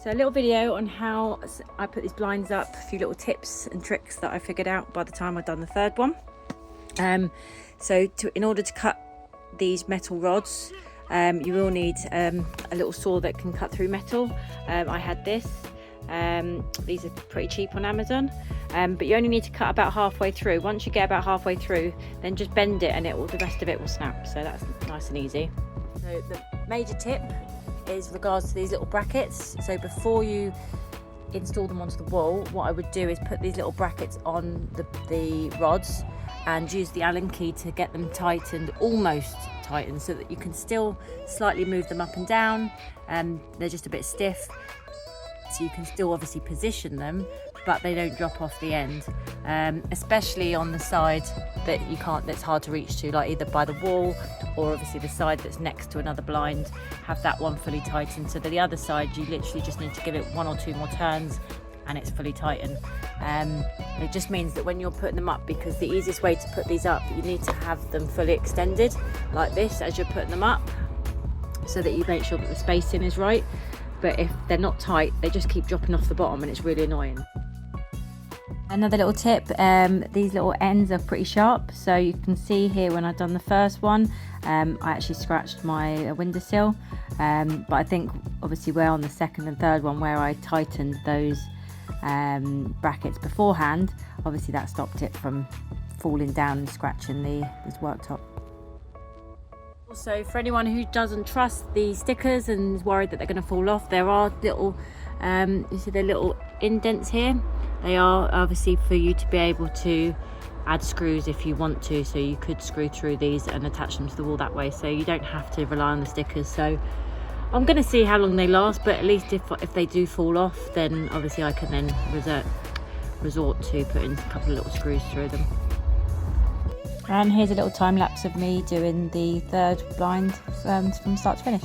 So a little video on how I put these blinds up, a few little tips and tricks that I figured out by the time I'd done the third one. In order to cut these metal rods, you will need a little saw that can cut through metal. I had this. These are pretty cheap on Amazon, but you only need to cut about halfway through. Once you get about halfway through, then just bend it and the rest of it will snap. So that's nice and easy. So the major tip is regards to these little brackets. So before you install them onto the wall, what I would do is put these little brackets on the rods and use the Allen key to get them tightened, almost tightened, so that you can still slightly move them up and down, and they're just a bit stiff. So you can still obviously position them, but they don't drop off the end, especially on the side that's hard to reach to, like either by the wall or obviously the side that's next to another blind. Have that one fully tightened, so that the other side you literally just need to give it 1 or 2 more turns and it's fully tightened. It just means that when you're putting them up, because the easiest way to put these up, you need to have them fully extended like this as you're putting them up, so that you make sure that the spacing is right. But if they're not tight, they just keep dropping off the bottom and it's really annoying. Another little tip, these little ends are pretty sharp. So you can see here when I've done the first one, I actually scratched my windowsill. But I think obviously we're on the second and third one where I tightened those brackets beforehand. Obviously that stopped it from falling down and scratching this worktop. Also, for anyone who doesn't trust the stickers and is worried that they're going to fall off, there are little, you see the little indents here. They are obviously for you to be able to add screws if you want to, so you could screw through these and attach them to the wall that way, so you don't have to rely on the stickers. So I'm going to see how long they last, but at least if they do fall off, then obviously I can then resort to putting a couple of little screws through them. And here's a little time lapse of me doing the third blind from start to finish.